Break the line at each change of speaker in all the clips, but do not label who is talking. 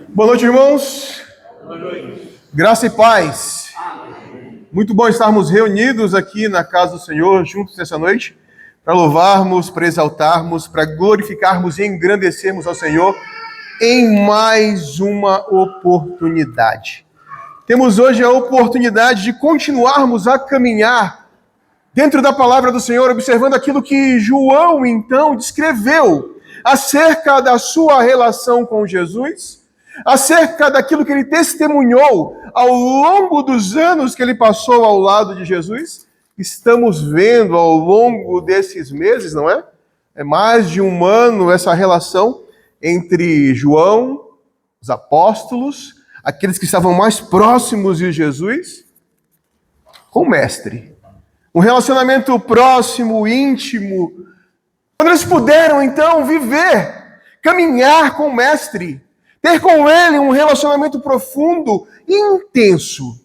Boa noite, irmãos.
Boa noite.
Graça e paz. Muito bom estarmos reunidos aqui na casa do Senhor, juntos nessa noite, para louvarmos, para exaltarmos, para glorificarmos e engrandecermos ao Senhor em mais uma oportunidade. Temos hoje a oportunidade de continuarmos a caminhar dentro da palavra do Senhor, observando aquilo que João, então, descreveu acerca da sua relação com Jesus, acerca daquilo que ele testemunhou ao longo dos anos que ele passou ao lado de Jesus. Estamos vendo ao longo desses meses, não é? É mais de um ano essa relação entre João, os apóstolos, aqueles que estavam mais próximos de Jesus, com o Mestre. Um relacionamento próximo, íntimo. Quando eles puderam, então, viver, caminhar com o Mestre, ter com ele um relacionamento profundo e intenso.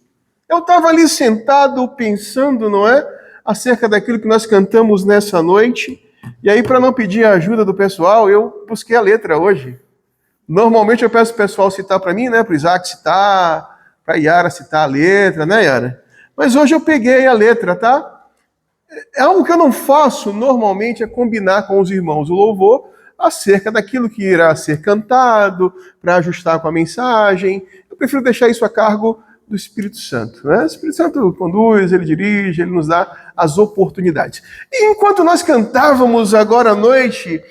Eu estava ali sentado pensando, não é? Acerca daquilo que nós cantamos nessa noite. E aí, para não pedir a ajuda do pessoal, eu busquei a letra hoje. Normalmente eu peço o pessoal citar para mim, né? Para o Isaac citar, para a Yara citar a letra, né, Yara? Mas hoje eu peguei a letra, tá? É algo que eu não faço normalmente, é combinar com os irmãos o louvor acerca daquilo que irá ser cantado, para ajustar com a mensagem. Eu prefiro deixar isso a cargo do Espírito Santo, né? O Espírito Santo conduz, ele dirige, ele nos dá as oportunidades. E enquanto nós cantávamos agora à noite,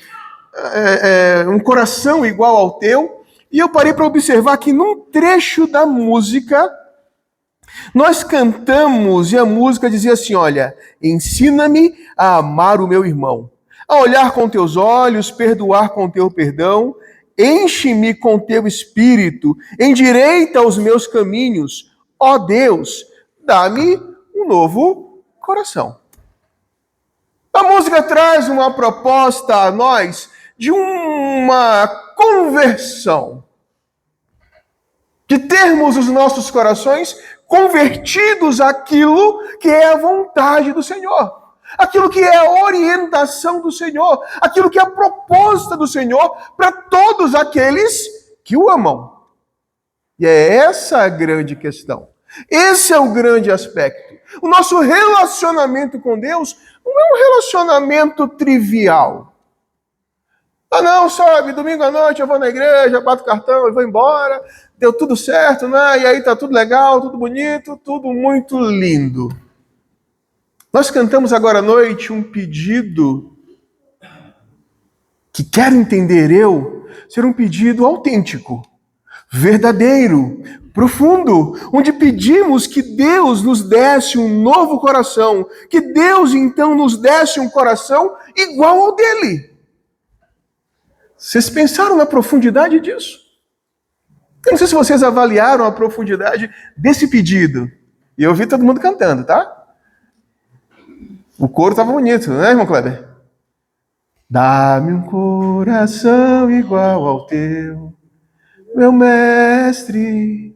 um coração igual ao teu, e eu parei para observar que num trecho da música, nós cantamos e a música dizia assim, olha, ensina-me a amar o meu irmão, a olhar com teus olhos, perdoar com teu perdão, enche-me com teu espírito, endireita os meus caminhos, ó Deus, dá-me um novo coração. A música traz uma proposta a nós de uma conversão, de termos os nossos corações convertidos àquilo que é a vontade do Senhor, aquilo que é a orientação do Senhor, aquilo que é a proposta do Senhor para todos aqueles que o amam. E é essa a grande questão. Esse é o grande aspecto. O nosso relacionamento com Deus não é um relacionamento trivial. Ah não, sabe, domingo à noite eu vou na igreja, bato cartão e vou embora, deu tudo certo, né? E aí tá tudo legal, tudo bonito, tudo muito lindo. Nós cantamos agora à noite um pedido que quero entender eu ser um pedido autêntico, verdadeiro, profundo, onde pedimos que Deus nos desse um novo coração, que Deus então nos desse um coração igual ao dele. Vocês pensaram na profundidade disso? Eu não sei se vocês avaliaram a profundidade desse pedido. E eu vi todo mundo cantando, tá? O coro estava bonito, né, irmão Kleber? Dá-me um coração igual ao teu, meu mestre.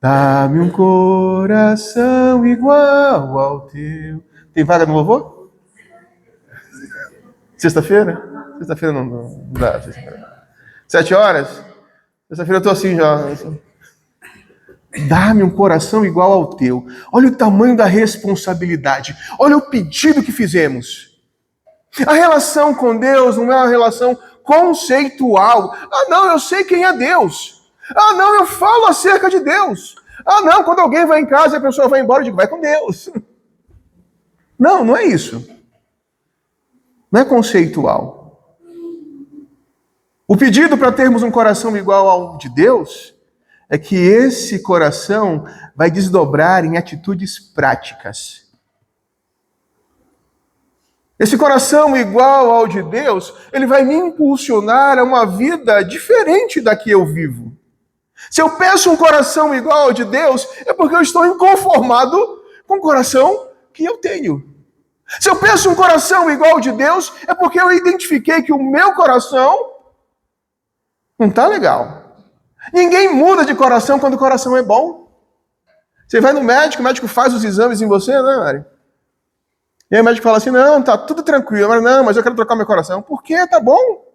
Dá-me um coração igual ao teu. Tem vaga no louvor? Sexta-feira? Sexta-feira não dá. 7 horas? Sexta-feira eu tô assim já. Dá-me um coração igual ao teu. Olha o tamanho da responsabilidade. Olha o pedido que fizemos. A relação com Deus não é uma relação conceitual. Ah, não, eu sei quem é Deus. Ah, não, eu falo acerca de Deus. Ah, não, quando alguém vai em casa e a pessoa vai embora, eu digo, vai com Deus. Não, não é isso. Não é conceitual. O pedido para termos um coração igual ao de Deus é que esse coração vai desdobrar em atitudes práticas. Esse coração igual ao de Deus, ele vai me impulsionar a uma vida diferente da que eu vivo. Se eu peço um coração igual ao de Deus, é porque eu estou inconformado com o coração que eu tenho. Se eu peço um coração igual ao de Deus, é porque eu identifiquei que o meu coração não está legal. Ninguém muda de coração quando o coração é bom. Você vai no médico, o médico faz os exames em você, né, Mário? E aí o médico fala assim, não, tá tudo tranquilo. Mas não, mas eu quero trocar meu coração. Por quê? Tá bom.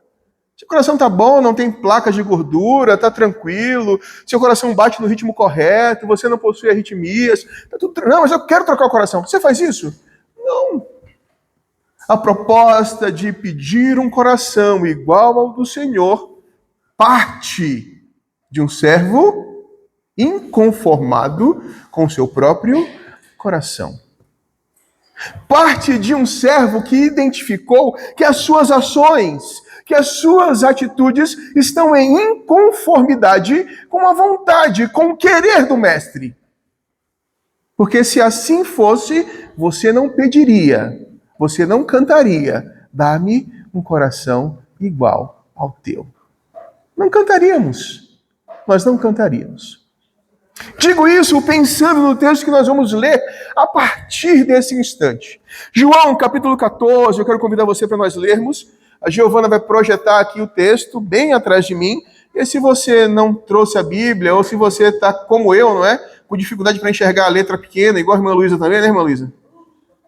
Seu coração está bom, não tem placas de gordura, está tranquilo, seu coração bate no ritmo correto, você não possui arritmias. Tá tudo... Não, mas eu quero trocar o coração. Você faz isso? Não. A proposta de pedir um coração igual ao do Senhor parte de um servo inconformado com seu próprio coração. Parte de um servo que identificou que as suas ações, que as suas atitudes estão em inconformidade com a vontade, com o querer do mestre. Porque se assim fosse, você não pediria, você não cantaria, dá-me um coração igual ao teu. Não cantaríamos, nós não cantaríamos. Digo isso pensando no texto que nós vamos ler a partir desse instante. João, capítulo 14, eu quero convidar você para nós lermos. A Giovana vai projetar aqui o texto bem atrás de mim. E se você não trouxe a Bíblia, ou se você está como eu, não é? Com dificuldade para enxergar a letra pequena, igual a irmã Luísa também, né, irmã Luísa?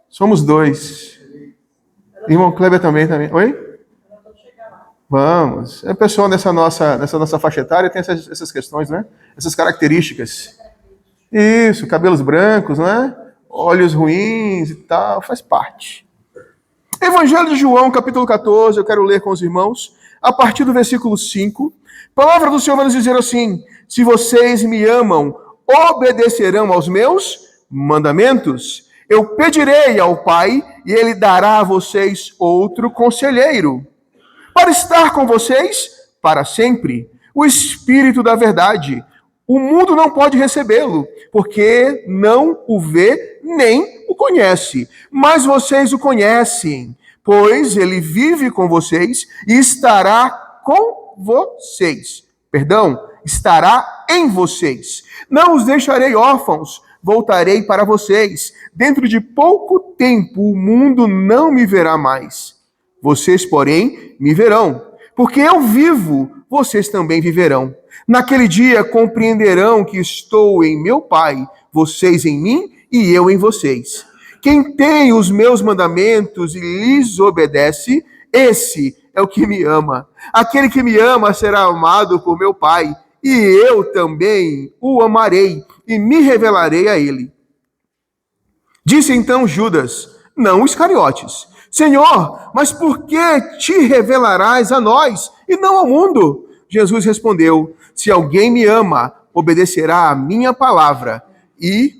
Somos dois. Irmão Kleber também. Oi? Vamos. É pessoal nessa nossa faixa etária tem essas questões, né? Essas características. Isso, cabelos brancos, né? Olhos ruins e tal, faz parte. Evangelho de João, capítulo 14, eu quero ler com os irmãos, a partir do versículo 5. A palavra do Senhor vai nos dizer assim: se vocês me amam, obedecerão aos meus mandamentos. Eu pedirei ao Pai e Ele dará a vocês outro conselheiro, para estar com vocês para sempre, o Espírito da verdade. O mundo não pode recebê-lo, porque não o vê nem o conhece. Mas vocês o conhecem, pois ele vive com vocês e estará com vocês. Estará em vocês. Não os deixarei órfãos, voltarei para vocês. Dentro de pouco tempo o mundo não me verá mais. Vocês, porém, me verão. Porque eu vivo, vocês também viverão. Naquele dia compreenderão que estou em meu Pai, vocês em mim e eu em vocês. Quem tem os meus mandamentos e lhes obedece, esse é o que me ama. Aquele que me ama será amado por meu Pai, e eu também o amarei e me revelarei a ele. Disse então Judas, não Iscariotes: Senhor, mas por que te revelarás a nós e não ao mundo? Jesus respondeu: se alguém me ama, obedecerá a minha palavra, e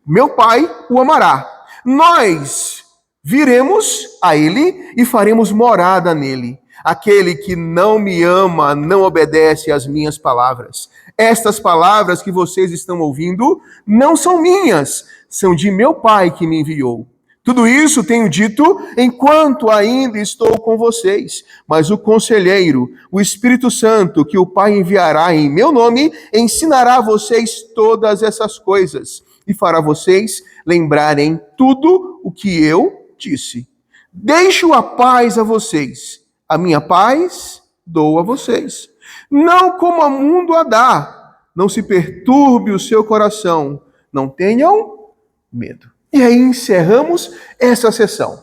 meu Pai o amará. Nós viremos a ele e faremos morada nele. Aquele que não me ama não obedece às minhas palavras. Estas palavras que vocês estão ouvindo não são minhas, são de meu Pai que me enviou. Tudo isso tenho dito enquanto ainda estou com vocês. Mas o Conselheiro, o Espírito Santo, que o Pai enviará em meu nome, ensinará a vocês todas essas coisas e fará vocês lembrarem tudo o que eu disse. Deixo a paz a vocês. A minha paz dou a vocês. Não como o mundo a dá. Não se perturbe o seu coração. Não tenham medo. E aí encerramos essa sessão.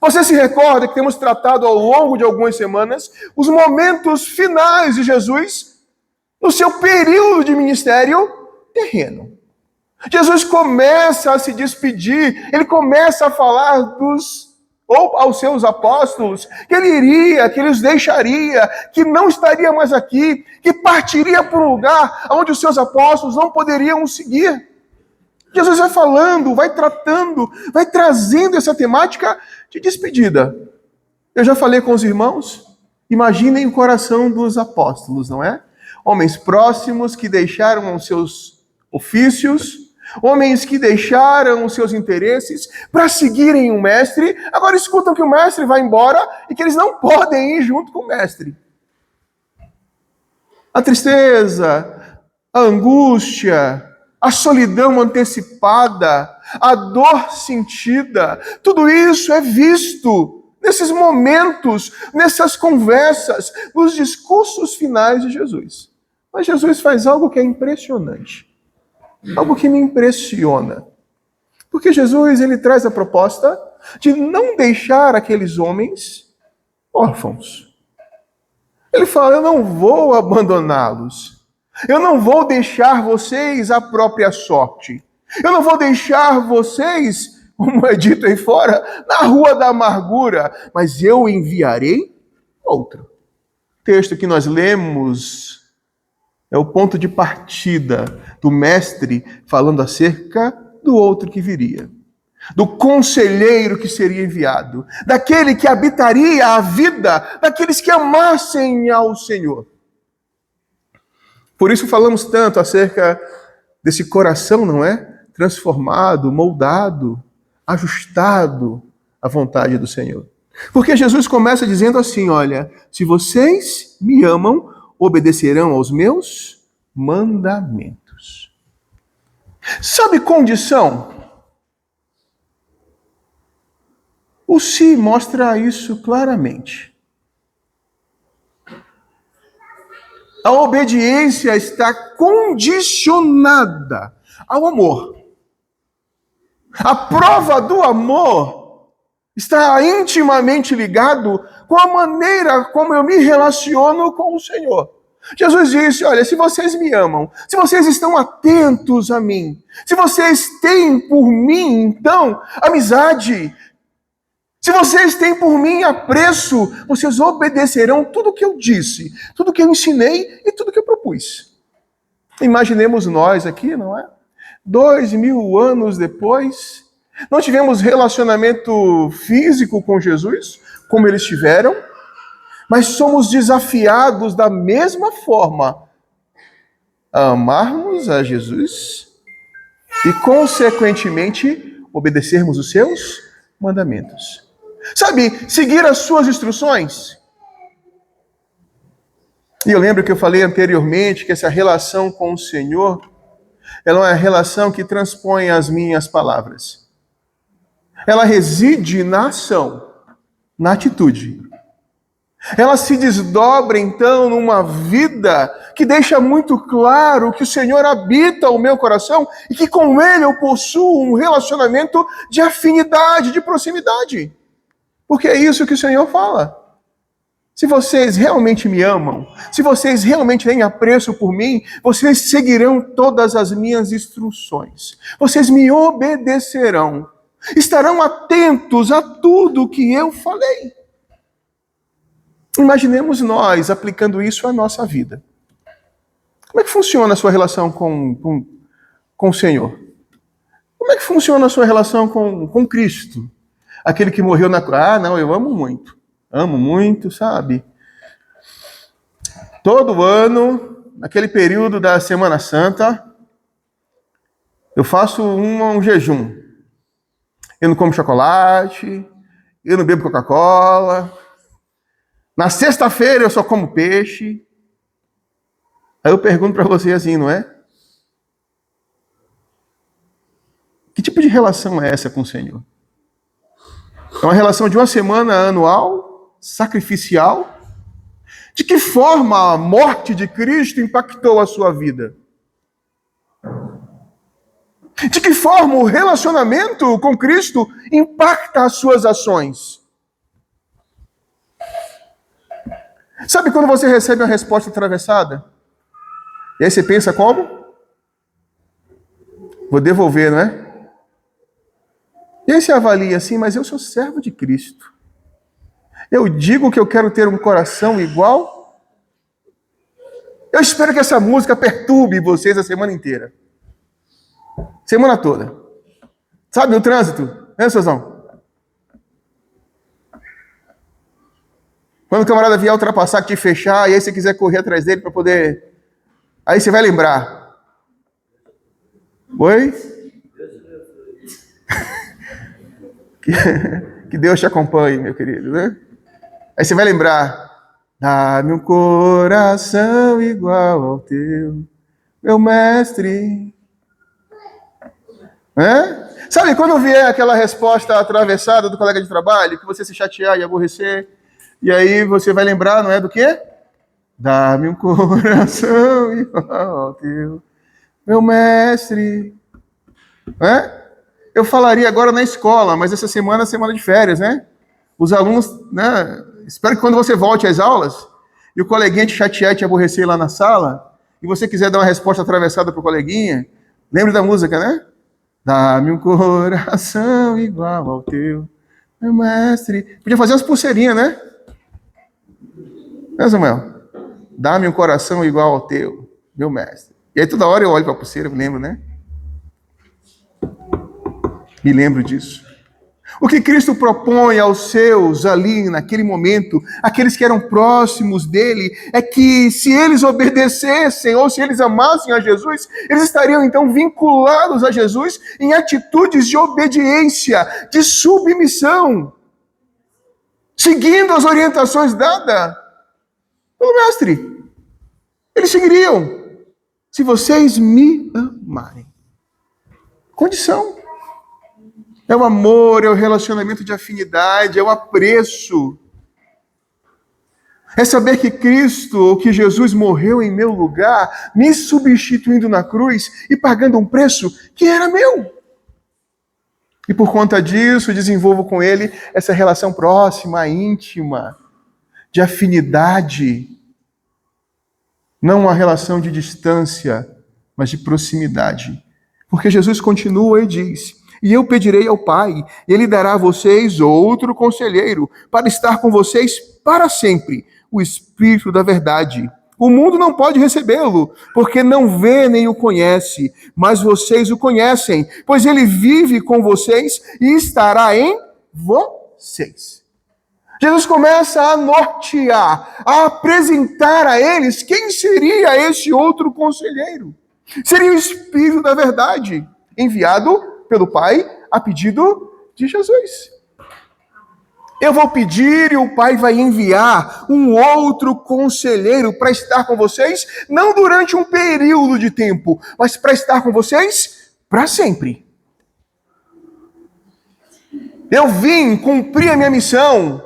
Você se recorda que temos tratado ao longo de algumas semanas os momentos finais de Jesus no seu período de ministério terreno. Jesus começa a se despedir, ele começa a falar aos seus apóstolos que ele iria, que ele os deixaria, que não estaria mais aqui, que partiria para um lugar onde os seus apóstolos não poderiam o seguir. Jesus vai falando, vai tratando, vai trazendo essa temática de despedida. Eu já falei com os irmãos, imaginem o coração dos apóstolos, não é? Homens próximos que deixaram os seus ofícios, homens que deixaram os seus interesses para seguirem o mestre, agora escutam que o mestre vai embora e que eles não podem ir junto com o mestre. A tristeza, a angústia, a solidão antecipada, a dor sentida, tudo isso é visto nesses momentos, nessas conversas, nos discursos finais de Jesus. Mas Jesus faz algo que é impressionante, algo que me impressiona. Porque Jesus, ele traz a proposta de não deixar aqueles homens órfãos. Ele fala: eu não vou abandoná-los. Eu não vou deixar vocês à própria sorte. Eu não vou deixar vocês, como é dito aí fora, na rua da amargura, mas eu enviarei outro. O texto que nós lemos é o ponto de partida do mestre falando acerca do outro que viria, do conselheiro que seria enviado, daquele que habitaria a vida daqueles que amassem ao Senhor. Por isso falamos tanto acerca desse coração, não é? Transformado, moldado, ajustado à vontade do Senhor. Porque Jesus começa dizendo assim: olha, se vocês me amam, obedecerão aos meus mandamentos. Sabe condição? O se mostra isso claramente. A obediência está condicionada ao amor. A prova do amor está intimamente ligado com a maneira como eu me relaciono com o Senhor. Jesus disse: olha, se vocês me amam, se vocês estão atentos a mim, se vocês têm por mim, então, amizade, se vocês têm por mim apreço, vocês obedecerão tudo o que eu disse, tudo o que eu ensinei e tudo o que eu propus. Imaginemos nós aqui, não é? 2000 anos depois, não tivemos relacionamento físico com Jesus, como eles tiveram, mas somos desafiados da mesma forma a amarmos a Jesus e, consequentemente, obedecermos os seus mandamentos. Sabe, seguir as suas instruções. E eu lembro que eu falei anteriormente que essa relação com o Senhor, ela é uma relação que transpõe as minhas palavras. Ela reside na ação, na atitude. Ela se desdobra, então, numa vida que deixa muito claro que o Senhor habita o meu coração e que com Ele eu possuo um relacionamento de afinidade, de proximidade. Porque é isso que o Senhor fala. Se vocês realmente me amam, se vocês realmente têm apreço por mim, vocês seguirão todas as minhas instruções. Vocês me obedecerão. Estarão atentos a tudo que eu falei. Imaginemos nós aplicando isso à nossa vida. Como é que funciona a sua relação com o Senhor? Como é que funciona a sua relação com Cristo? Aquele que morreu na cruz. Ah, não, eu amo muito, sabe? Todo ano, naquele período da Semana Santa, eu faço um jejum. Eu não como chocolate, eu não bebo Coca-Cola. Na sexta-feira eu só como peixe. Aí eu pergunto para você assim, não é? Que tipo de relação é essa com o Senhor? É uma relação de uma semana anual, sacrificial? De que forma a morte de Cristo impactou a sua vida? De que forma o relacionamento com Cristo impacta as suas ações? Sabe quando você recebe uma resposta atravessada? E aí você pensa como? Vou devolver, não é? E aí você avalia assim, mas eu sou servo de Cristo. Eu digo que eu quero ter um coração igual. Eu espero que essa música perturbe vocês a semana inteira. Semana toda. Sabe, o trânsito, né, Sozão? Quando o camarada vier ultrapassar, te fechar, e aí você quiser correr atrás dele para poder... Aí você vai lembrar. Oi? Que Deus te acompanhe, meu querido, né? Aí você vai lembrar. Dá-me um coração igual ao teu, meu mestre. Sabe, quando vier aquela resposta atravessada do colega de trabalho, que você se chatear e aborrecer, e aí você vai lembrar, não é, do quê? Dá-me um coração igual ao teu, meu mestre. Eu falaria agora na escola, mas essa semana é semana de férias, né? Os alunos, né? Espero que quando você volte às aulas, e o coleguinha te chatear e te aborrecer lá na sala, e você quiser dar uma resposta atravessada pro coleguinha, lembra da música, né? Dá-me um coração igual ao teu, meu mestre. Podia fazer umas pulseirinhas, né? Né, Samuel? Dá-me um coração igual ao teu, meu mestre. E aí toda hora eu olho para a pulseira, me lembro, né? Me lembro disso. O que Cristo propõe aos seus ali, naquele momento, aqueles que eram próximos dele, é que se eles obedecessem ou se eles amassem a Jesus, eles estariam então vinculados a Jesus em atitudes de obediência, de submissão, seguindo as orientações dadas pelo Mestre. Eles seguiriam. Se vocês me amarem. Condição. É o amor, é o relacionamento de afinidade, é o apreço. É saber que Cristo, ou que Jesus morreu em meu lugar, me substituindo na cruz e pagando um preço que era meu. E por conta disso, desenvolvo com Ele essa relação próxima, íntima, de afinidade. Não uma relação de distância, mas de proximidade. Porque Jesus continua e diz: e eu pedirei ao Pai, e Ele dará a vocês outro conselheiro, para estar com vocês para sempre, o Espírito da verdade. O mundo não pode recebê-lo, porque não vê nem o conhece, mas vocês o conhecem, pois Ele vive com vocês e estará em vocês. Jesus começa a nortear, a apresentar a eles quem seria esse outro conselheiro. Seria o Espírito da verdade, enviado pelo Pai a pedido de Jesus. Eu vou pedir e o Pai vai enviar um outro conselheiro para estar com vocês, não durante um período de tempo, mas para estar com vocês para sempre. Eu vim cumprir a minha missão,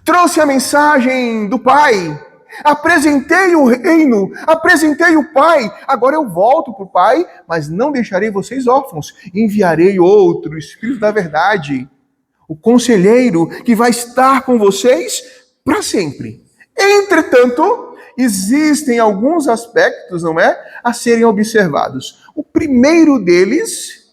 trouxe a mensagem do Pai, apresentei o reino, apresentei o Pai, agora eu volto para o Pai, mas não deixarei vocês órfãos, enviarei outro, o Espírito da verdade, o conselheiro que vai estar com vocês para sempre. Entretanto, existem alguns aspectos, não é, a serem observados. O primeiro deles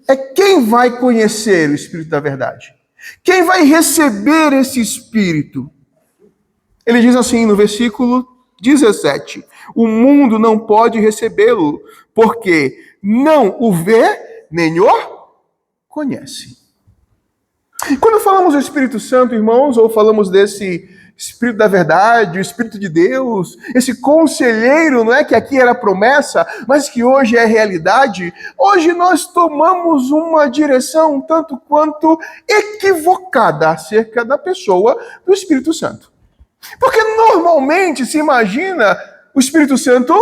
é quem vai conhecer o Espírito da verdade. Quem vai receber esse Espírito? Ele diz assim no versículo 17: o mundo não pode recebê-lo, porque não o vê nem o conhece. Quando falamos do Espírito Santo, irmãos, ou falamos desse Espírito da verdade, o Espírito de Deus, esse conselheiro, não é que aqui era promessa, mas que hoje é realidade, hoje nós tomamos uma direção um tanto quanto equivocada acerca da pessoa do Espírito Santo. Porque normalmente se imagina o Espírito Santo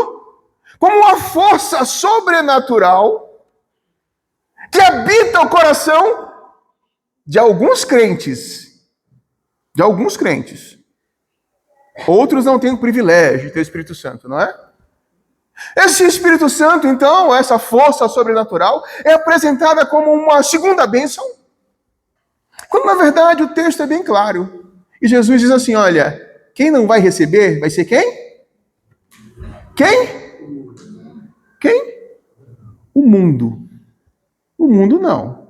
como uma força sobrenatural que habita o coração de alguns crentes. De alguns crentes. Outros não têm o privilégio de ter o Espírito Santo, não é? Esse Espírito Santo, então, essa força sobrenatural, é apresentada como uma segunda bênção, quando na verdade o texto é bem claro. E Jesus diz assim, olha, quem não vai receber vai ser quem? Quem? Quem? O mundo. O mundo não.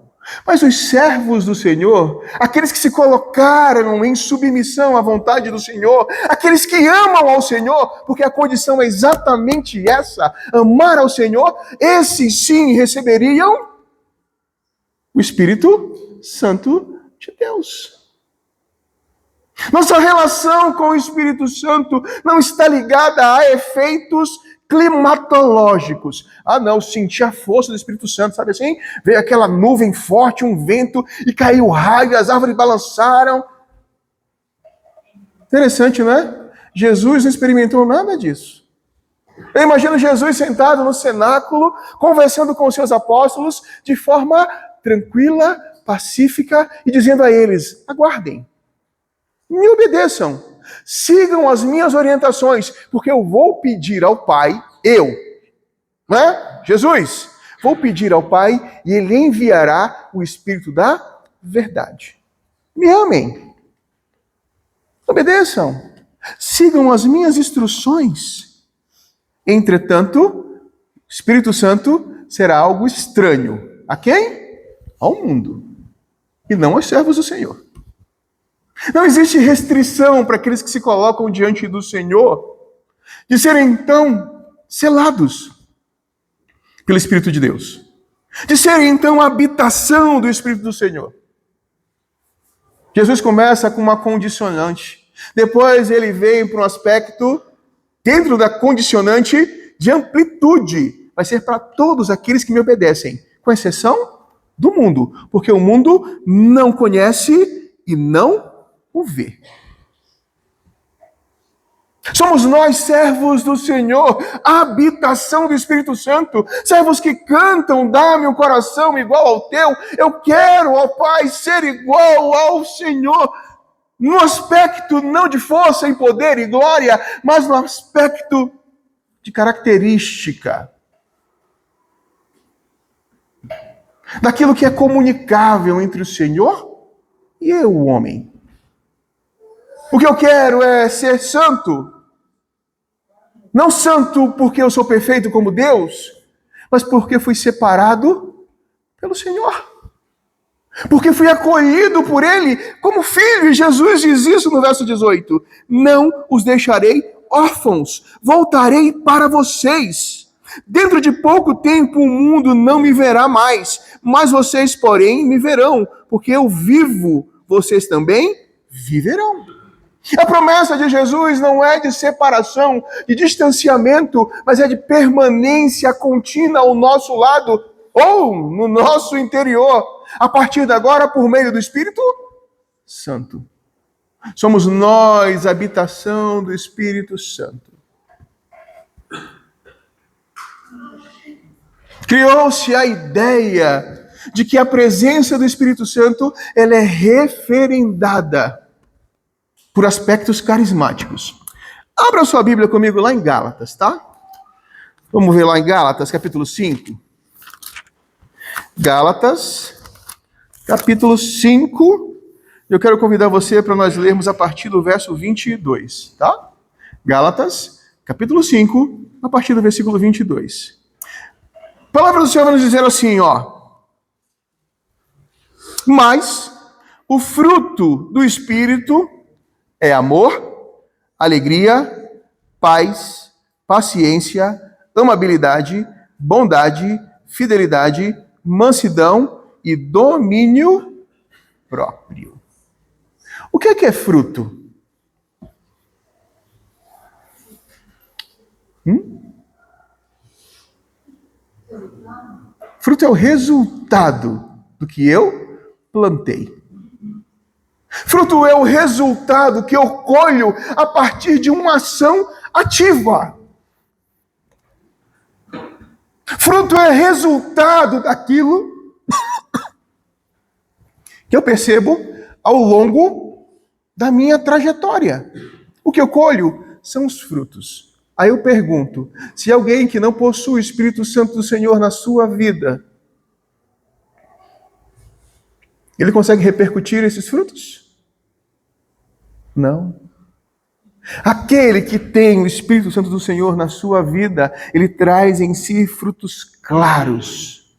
Mas os servos do Senhor, aqueles que se colocaram em submissão à vontade do Senhor, aqueles que amam ao Senhor, porque a condição é exatamente essa, amar ao Senhor, esses sim receberiam o Espírito Santo de Deus. Nossa relação com o Espírito Santo não está ligada a efeitos climatológicos. Ah, não, senti a força do Espírito Santo, sabe assim? Veio aquela nuvem forte, um vento, e caiu raio, as árvores balançaram. Interessante, não é? Jesus não experimentou nada disso. Eu imagino Jesus sentado no cenáculo, conversando com os seus apóstolos, de forma tranquila, pacífica, e dizendo a eles, aguardem. Me obedeçam, sigam as minhas orientações, porque eu vou pedir ao Pai, né? Jesus, vou pedir ao Pai e Ele enviará o Espírito da verdade. Me amem, obedeçam. sigam as minhas instruções. Entretanto, o Espírito Santo será algo estranho. A quem? Ao mundo. E não aos servos do Senhor. Não existe restrição para aqueles que se colocam diante do Senhor de serem, então, selados pelo Espírito de Deus. De serem, então, a habitação do Espírito do Senhor. Jesus começa com uma condicionante. Depois ele vem para um aspecto, dentro da condicionante, de amplitude. Vai ser para todos aqueles que me obedecem, com exceção do mundo. Porque o mundo não conhece e não o vê. Somos nós, servos do Senhor, a habitação do Espírito Santo, servos que cantam, dá-me um coração igual ao teu. Eu quero, ó Pai, ser igual ao Senhor, no aspecto não de força e poder e glória, mas no aspecto de característica. Daquilo que é comunicável entre o Senhor e eu, o homem. O que eu quero é ser santo. Não santo porque eu sou perfeito como Deus, mas porque fui separado pelo Senhor. Porque fui acolhido por Ele como filho. E Jesus diz isso no verso 18. Não os deixarei órfãos, voltarei para vocês. Dentro de pouco tempo o mundo não me verá mais, mas vocês, porém, me verão, porque eu vivo, vocês também viverão. A promessa de Jesus não é de separação, de distanciamento, mas é de permanência contínua ao nosso lado ou no nosso interior, a partir de agora por meio do Espírito Santo. Somos nós a habitação do Espírito Santo. Criou-se a ideia de que a presença do Espírito Santo ela é referendada por aspectos carismáticos. Abra sua Bíblia comigo lá em Gálatas, tá? Vamos ver lá em Gálatas, capítulo 5. Gálatas, capítulo 5. Eu quero convidar você para nós lermos a partir do verso 22, tá? Gálatas, capítulo 5, a partir do versículo 22. A palavra do Senhor vai nos dizer assim, ó. Mas o fruto do Espírito é amor, alegria, paz, paciência, amabilidade, bondade, fidelidade, mansidão e domínio próprio. O que é fruto? Fruto é o resultado do que eu plantei. Fruto é o resultado que eu colho a partir de uma ação ativa. Fruto é resultado daquilo que eu percebo ao longo da minha trajetória. O que eu colho são os frutos. Aí eu pergunto, se alguém que não possui o Espírito Santo do Senhor na sua vida, ele consegue repercutir esses frutos? Não. Aquele que tem o Espírito Santo do Senhor na sua vida, ele traz em si frutos claros.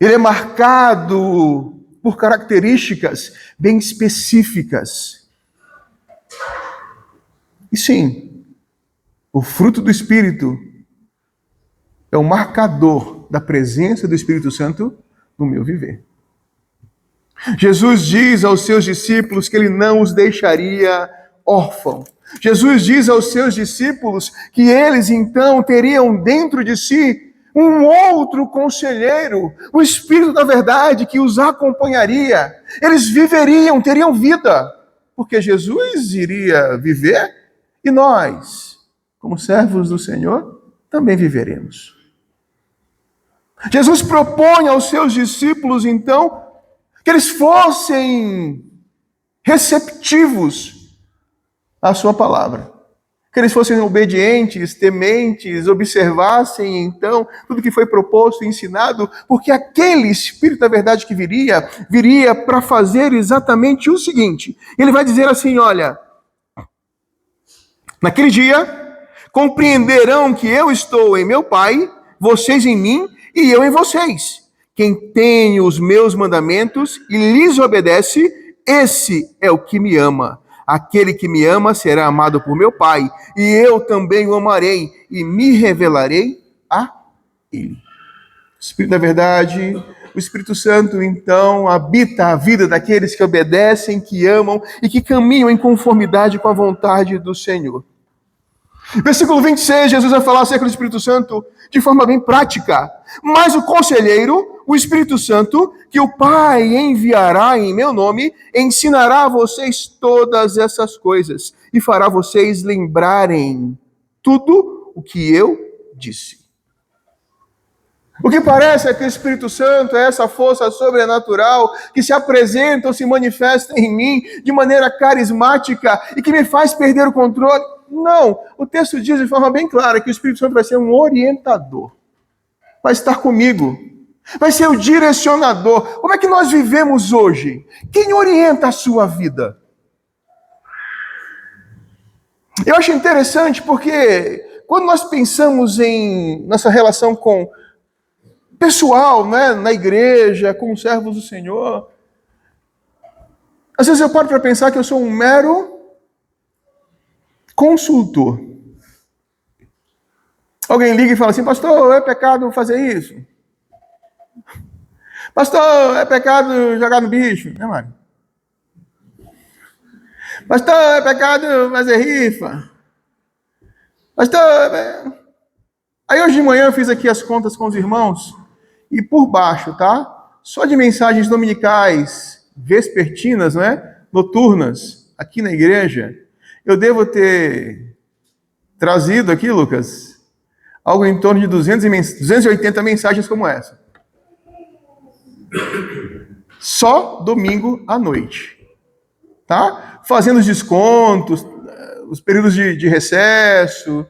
Ele é marcado por características bem específicas. E sim, o fruto do Espírito é o marcador da presença do Espírito Santo no meu viver. Jesus diz aos seus discípulos que ele não os deixaria órfãos. Jesus diz aos seus discípulos que eles então teriam dentro de si um outro conselheiro, o Espírito da verdade que os acompanharia. Eles viveriam, teriam vida, porque Jesus iria viver e nós, como servos do Senhor, também viveremos. Jesus propõe aos seus discípulos então que eles fossem receptivos à sua palavra. Que eles fossem obedientes, tementes, observassem, então, tudo que foi proposto e ensinado, porque aquele Espírito da verdade que viria para fazer exatamente o seguinte. Ele vai dizer assim, olha, Naquele dia, compreenderão que eu estou em meu Pai, vocês em mim e eu em vocês. Quem tem os meus mandamentos e lhes obedece, esse é o que me ama. Aquele que me ama será amado por meu Pai, e eu também o amarei e me revelarei a ele. Espírito da verdade, o Espírito Santo, então, habita a vida daqueles que obedecem, que amam e que caminham em conformidade com a vontade do Senhor. Versículo 26, Jesus vai falar acerca do Espírito Santo de forma bem prática. Mas o conselheiro, o Espírito Santo, que o Pai enviará em meu nome, ensinará a vocês todas essas coisas e fará vocês lembrarem tudo o que eu disse. O que parece é que o Espírito Santo é essa força sobrenatural que se apresenta ou se manifesta em mim de maneira carismática e que me faz perder o controle. Não, o texto diz de forma bem clara que o Espírito Santo vai ser um orientador, vai estar comigo, vai ser o direcionador. Como é que nós vivemos hoje? Quem orienta a sua vida? Eu acho interessante porque quando nós pensamos em nossa relação com pessoal, né, na igreja, com os servos do Senhor, às vezes eu paro para pensar que eu sou um mero consultor. Alguém liga e fala assim: pastor, é pecado fazer isso? Pastor, é pecado jogar no bicho? Né, Mário? Pastor, é pecado fazer rifa? Pastor, Aí hoje de manhã eu fiz aqui as contas com os irmãos, e por baixo, tá? Só de mensagens dominicais, vespertinas, né? Noturnas, aqui na igreja, eu devo ter trazido aqui, Lucas, algo em torno de 280 mensagens como essa. Só domingo à noite, tá? Fazendo os descontos, os períodos de recesso,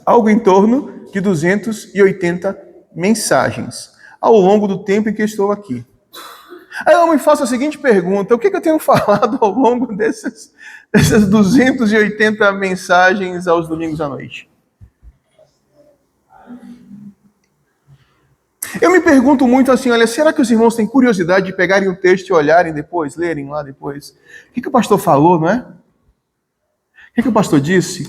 algo em torno de 280 mensagens ao longo do tempo em que estou aqui. Aí eu me faço a seguinte pergunta: o que eu tenho falado ao longo dessas 280 mensagens aos domingos à noite? Eu me pergunto muito assim, olha, será que os irmãos têm curiosidade de pegarem o texto e olharem depois, lerem lá depois? O que o pastor falou, não é? O que o pastor disse?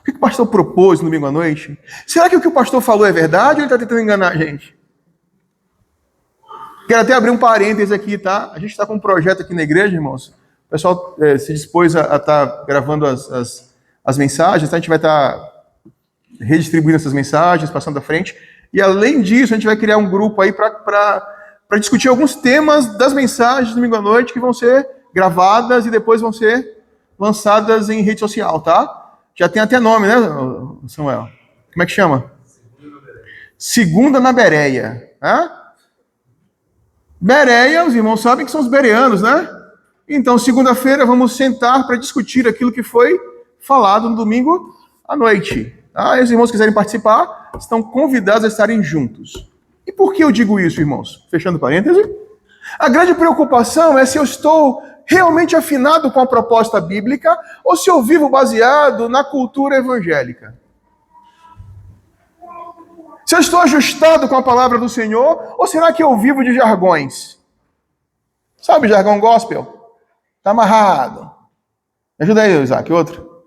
O que o pastor propôs no domingo à noite? Será que o que o pastor falou é verdade ou ele está tentando enganar a gente? Quero até abrir um parênteses aqui, tá? A gente está com um projeto aqui na igreja, irmãos. O pessoal se dispôs a estar gravando as mensagens, tá? A gente vai estar redistribuindo essas mensagens, passando à frente. E além disso, a gente vai criar um grupo aí para discutir alguns temas das mensagens do domingo à noite que vão ser gravadas e depois vão ser lançadas em rede social, tá? Já tem até nome, né, Samuel? Como é que chama? Segunda na Bereia. Hã? Bereia, os irmãos sabem que são os bereanos, né? Então, segunda-feira, vamos sentar para discutir aquilo que foi falado no domingo à noite. Tá? E os irmãos que quiserem participar, estão convidados a estarem juntos. E por que eu digo isso, irmãos? Fechando parêntese. A grande preocupação é se eu estou realmente afinado com a proposta bíblica ou se eu vivo baseado na cultura evangélica. Se eu estou ajustado com a palavra do Senhor ou será que eu vivo de jargões? Sabe jargão gospel? Tá amarrado. Me ajuda aí, Isaac, outro.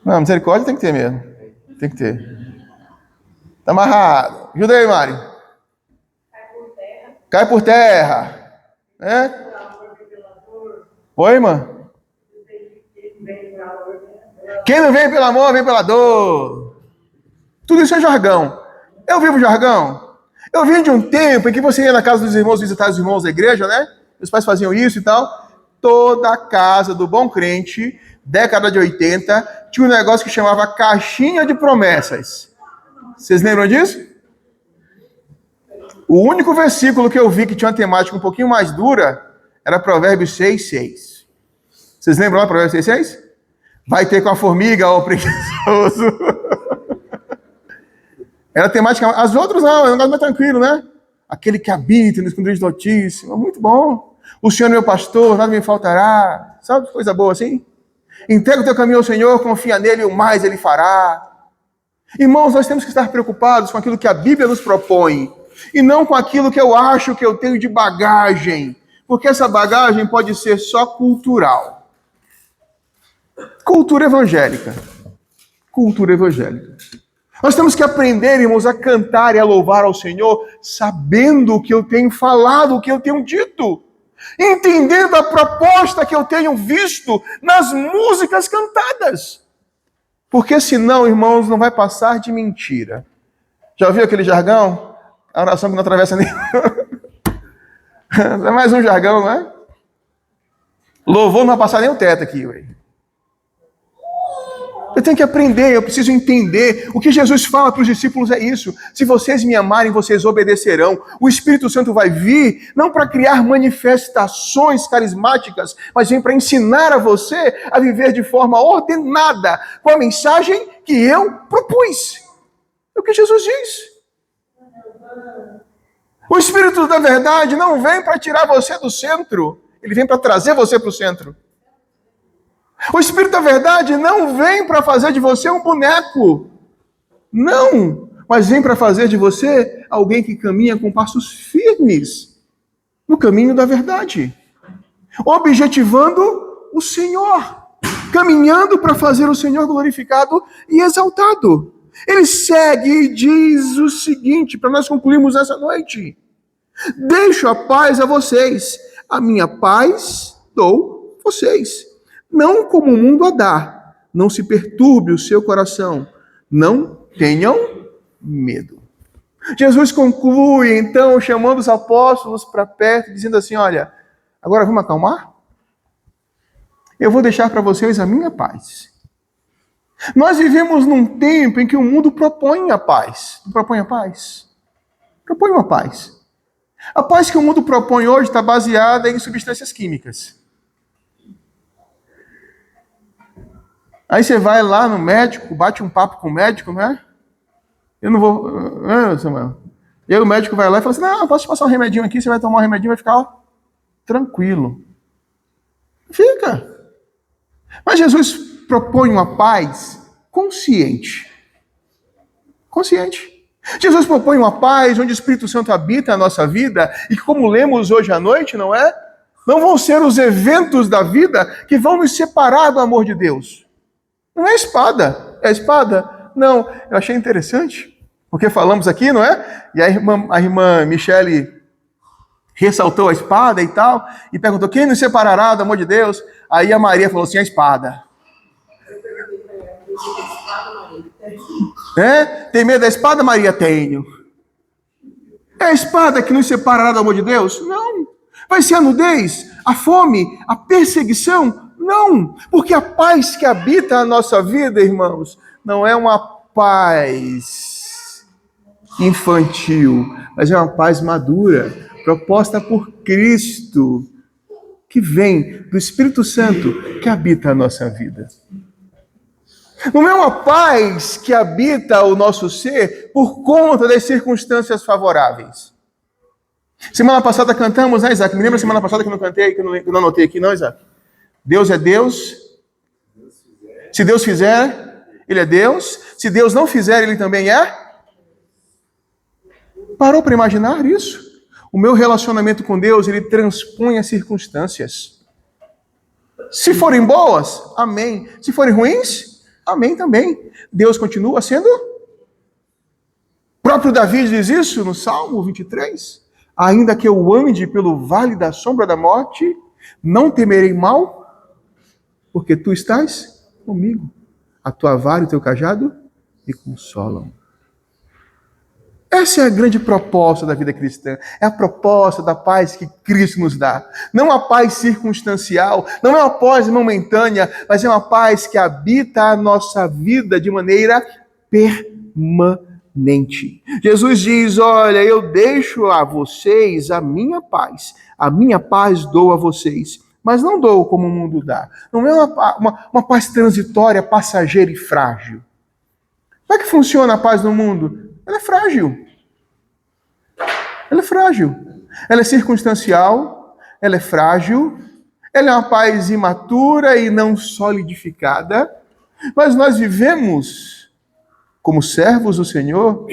Não, misericórdia tem que ter mesmo. Tem que ter. Tá amarrado. Ajuda aí, Mário. Cai por terra. É? Oi, irmã? Quem não vem pelo amor, vem pela dor. Tudo isso é jargão. Eu vivo jargão. Eu vim de um tempo em que você ia na casa dos irmãos visitar os irmãos da igreja, né? Os pais faziam isso e tal. Toda a casa do bom crente, década de 80, tinha um negócio que chamava caixinha de promessas. Vocês lembram disso? O único versículo que eu vi que tinha uma temática um pouquinho mais dura era Provérbios 6:6. Vocês lembram lá Provérbios 6:6? Vai ter com a formiga, ó preguiçoso. Era a temática. As outras não, é um negócio mais tranquilo, né? Aquele que habita no esconderijo do Altíssimo. Muito bom. O Senhor é meu pastor, nada me faltará. Sabe, coisa boa assim? Entrega o teu caminho ao Senhor, confia nele, o mais ele fará. Irmãos, nós temos que estar preocupados com aquilo que a Bíblia nos propõe, e não com aquilo que eu acho que eu tenho de bagagem, porque essa bagagem pode ser só cultural. Cultura evangélica. Cultura evangélica. Nós temos que aprender, irmãos, a cantar e a louvar ao Senhor, sabendo o que eu tenho falado, o que eu tenho dito, entendendo a proposta que eu tenho visto nas músicas cantadas. Porque senão, irmãos, não vai passar de mentira. Já ouviu aquele jargão? A oração que não atravessa nem... É mais um jargão, não é? Louvor não vai passar nem o teto aqui, ué. Eu tenho que aprender, eu preciso entender. O que Jesus fala para os discípulos é isso. Se vocês me amarem, vocês obedecerão. O Espírito Santo vai vir, não para criar manifestações carismáticas, mas vem para ensinar a você a viver de forma ordenada, com a mensagem que eu propus. É o que Jesus diz. O Espírito da verdade não vem para tirar você do centro, ele vem para trazer você para o centro. O Espírito da verdade não vem para fazer de você um boneco. Não, mas vem para fazer de você alguém que caminha com passos firmes no caminho da verdade, objetivando o Senhor, caminhando para fazer o Senhor glorificado e exaltado. Ele segue e diz o seguinte, para nós concluirmos essa noite: deixo a paz a vocês, a minha paz dou a vocês. Não como o mundo a dá. Não se perturbe o seu coração. Não tenham medo. Jesus conclui, então, chamando os apóstolos para perto, dizendo assim, olha, agora vamos acalmar? Eu vou deixar para vocês a minha paz. Nós vivemos num tempo em que o mundo propõe a paz. Não propõe a paz? Propõe uma paz. A paz que o mundo propõe hoje está baseada em substâncias químicas. Aí você vai lá no médico, bate um papo com o médico, né? Eu não vou... Samuel. E aí o médico vai lá e fala assim, não, posso te passar um remedinho aqui, você vai tomar um remedinho e vai ficar tranquilo. Fica. Mas Jesus propõe uma paz consciente. Consciente. Jesus propõe uma paz onde o Espírito Santo habita a nossa vida e que, como lemos hoje à noite, não é? Não vão ser os eventos da vida que vão nos separar do amor de Deus. Não é a espada. É a espada? Não. Eu achei interessante, porque falamos aqui, não é? E a irmã Michele ressaltou a espada e tal, e perguntou, quem nos separará do amor de Deus? Aí a Maria falou assim, a espada. Tem medo da espada, Maria? Tenho. É a espada que nos separará do amor de Deus? Não. Vai ser a nudez, a fome, a perseguição? Não, porque a paz que habita a nossa vida, irmãos, não é uma paz infantil, mas é uma paz madura, proposta por Cristo, que vem do Espírito Santo que habita a nossa vida. Não é uma paz que habita o nosso ser por conta das circunstâncias favoráveis. Semana passada cantamos, né, Isaac? Me lembra semana passada que eu não cantei, que eu não anotei aqui, não, Isaac? Deus é Deus. Se Deus fizer, Ele é Deus. Se Deus não fizer, Ele também é. Parou para imaginar isso? O meu relacionamento com Deus, ele transpõe as circunstâncias. Se forem boas, amém. Se forem ruins, amém também. Deus continua sendo. O próprio Davi diz isso no Salmo 23. Ainda que eu ande pelo vale da sombra da morte, não temerei mal, porque tu estás comigo. A tua vara e o teu cajado me consolam. Essa é a grande proposta da vida cristã. É a proposta da paz que Cristo nos dá. Não a paz circunstancial, não é uma paz momentânea, mas é uma paz que habita a nossa vida de maneira permanente. Jesus diz, olha, eu deixo a vocês a minha paz dou a vocês. Mas não dou como o mundo dá. Não é uma paz transitória, passageira e frágil. Como é que funciona a paz no mundo? Ela é frágil. Ela é frágil. Ela é circunstancial, ela é frágil, Ela é uma paz imatura e não solidificada, mas nós vivemos como servos do Senhor,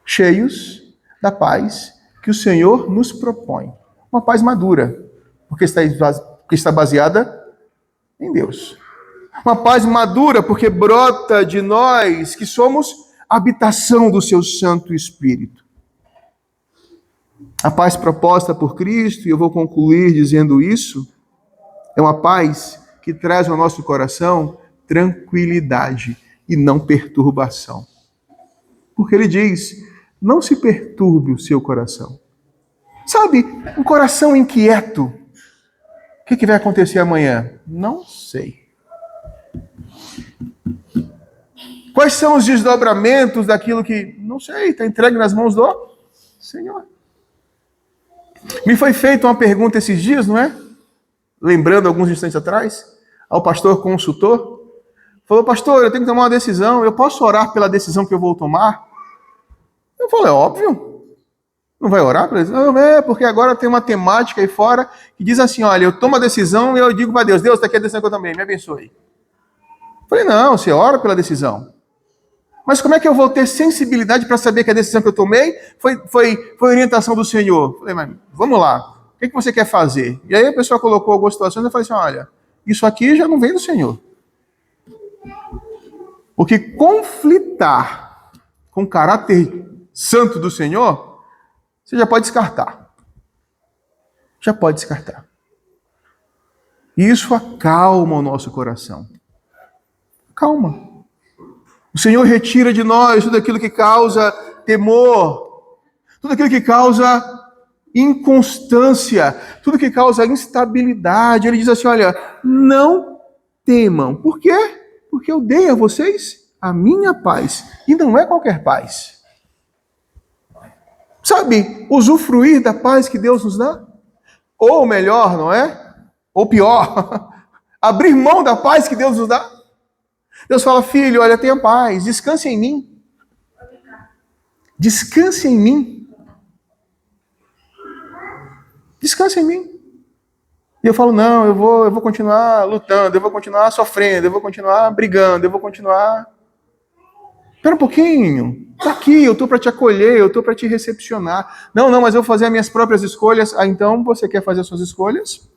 cheios da paz que o Senhor nos propõe. Uma paz madura, porque está baseada em Deus. Uma paz madura porque brota de nós, que somos habitação do seu Santo Espírito. A paz proposta por Cristo, e eu vou concluir dizendo isso, é uma paz que traz ao nosso coração tranquilidade e não perturbação. Porque ele diz, não se perturbe o seu coração. Sabe, um coração inquieto, o que vai acontecer amanhã? Não sei. Quais são os desdobramentos daquilo que, não sei, está entregue nas mãos do Senhor? Me foi feita uma pergunta esses dias, não é? Lembrando alguns instantes atrás, ao pastor consultor. Falou, pastor, eu tenho que tomar uma decisão, eu posso orar pela decisão que eu vou tomar? Eu falei, é óbvio. Não vai orar pela decisão? Não, porque agora tem uma temática aí fora que diz assim, olha, eu tomo a decisão e eu digo para Deus, Deus, está aqui a decisão que eu tomei, me abençoe. Eu falei, não, você ora pela decisão. Mas como é que eu vou ter sensibilidade para saber que a decisão que eu tomei foi orientação do Senhor? Eu falei, mas vamos lá, o que você quer fazer? E aí a pessoa colocou algumas situações e eu falei assim, olha, isso aqui já não vem do Senhor. Porque conflitar com o caráter santo do Senhor, você já pode descartar. Já pode descartar. E isso acalma o nosso coração. Calma. O Senhor retira de nós tudo aquilo que causa temor, tudo aquilo que causa inconstância, tudo que causa instabilidade. Ele diz assim, olha, não temam. Por quê? Porque eu dei a vocês a minha paz. E não é qualquer paz. Sabe, usufruir da paz que Deus nos dá? Ou melhor, não é? Ou pior, abrir mão da paz que Deus nos dá? Deus fala, filho, olha, tenha paz, descanse em mim. Descanse em mim. Descanse em mim. E eu falo, não, eu vou continuar lutando, eu vou continuar sofrendo, eu vou continuar brigando, eu vou continuar... Espera um pouquinho, está aqui, eu estou para te acolher, eu estou para te recepcionar. Não, mas eu vou fazer as minhas próprias escolhas. Ah, então você quer fazer as suas escolhas?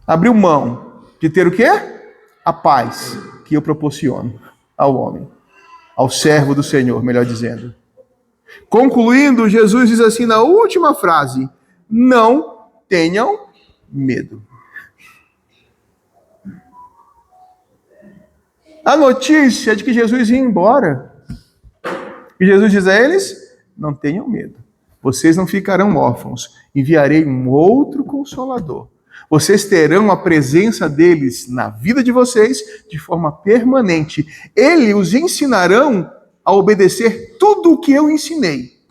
Abriu mão de ter o quê? A paz que eu proporciono ao homem, ao servo do Senhor, melhor dizendo. Concluindo, Jesus diz assim na última frase, não tenham medo. A notícia de que Jesus ia embora. E Jesus diz a eles, não tenham medo. Vocês não ficarão órfãos. Enviarei um outro Consolador. Vocês terão a presença deles na vida de vocês de forma permanente. Eles os ensinarão a obedecer tudo o que eu ensinei.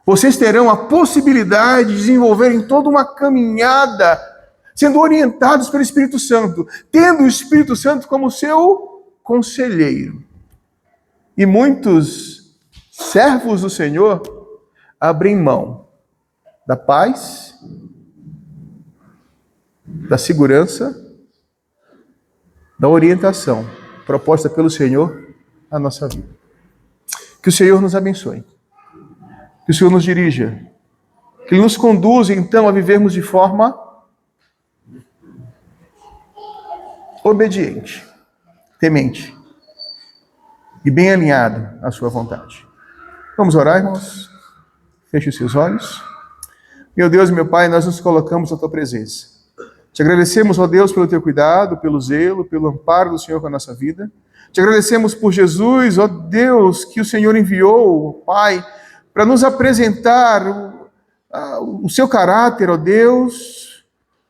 Vocês terão a possibilidade de desenvolverem toda uma caminhada, sendo orientados pelo Espírito Santo, tendo o Espírito Santo como seu conselheiro. E muitos servos do Senhor abrem mão da paz, da segurança, da orientação proposta pelo Senhor à nossa vida. Que o Senhor nos abençoe. Que o Senhor nos dirija. Que Ele nos conduza, então, a vivermos de forma obediente, temente e bem alinhado à sua vontade. Vamos orar, irmãos? Feche os seus olhos. Meu Deus e meu Pai, nós nos colocamos na Tua presença. Te agradecemos, ó Deus, pelo Teu cuidado, pelo zelo, pelo amparo do Senhor com a nossa vida. Te agradecemos por Jesus, ó Deus, que o Senhor enviou, ó Pai, para nos apresentar o Seu caráter, ó Deus,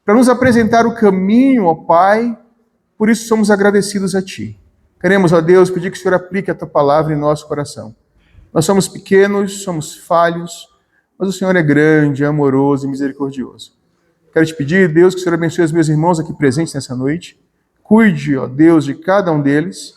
para nos apresentar o caminho, ó Pai. Por isso somos agradecidos a Ti. Queremos, ó Deus, pedir que o Senhor aplique a Tua palavra em nosso coração. Nós somos pequenos, somos falhos, mas o Senhor é grande, amoroso e misericordioso. Quero te pedir, Deus, que o Senhor abençoe os meus irmãos aqui presentes nessa noite. Cuide, ó Deus, de cada um deles.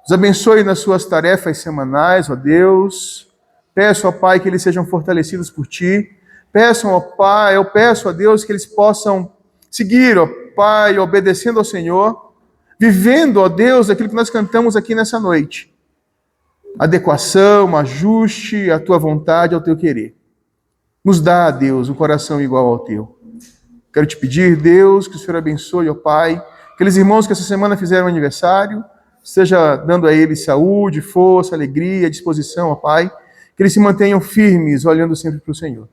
Os abençoe nas suas tarefas semanais, ó Deus. Peço, ó Pai, que eles sejam fortalecidos por Ti. Peçam ao Pai, eu peço a Deus que eles possam seguir, ó Pai, obedecendo ao Senhor, vivendo, ó Deus, aquilo que nós cantamos aqui nessa noite. Adequação, ajuste à tua vontade, ao teu querer. Nos dá, Deus, um coração igual ao teu. Quero te pedir, Deus, que o Senhor abençoe, ó Pai, aqueles irmãos que essa semana fizeram aniversário, esteja dando a eles saúde, força, alegria, disposição, ó Pai, que eles se mantenham firmes, olhando sempre para o Senhor.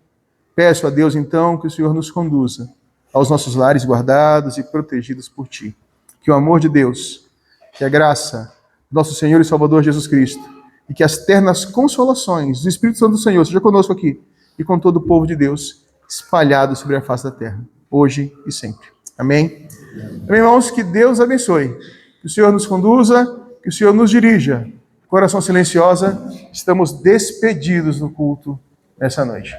Peço a Deus, então, que o Senhor nos conduza aos nossos lares guardados e protegidos por Ti. Que o amor de Deus, que a graça do nosso Senhor e Salvador Jesus Cristo, e que as ternas consolações do Espírito Santo do Senhor seja conosco aqui e com todo o povo de Deus espalhado sobre a face da terra, hoje e sempre. Amém? Amém, irmãos, que Deus abençoe, que o Senhor nos conduza, que o Senhor nos dirija. Coração silenciosa, estamos despedidos no culto nessa noite.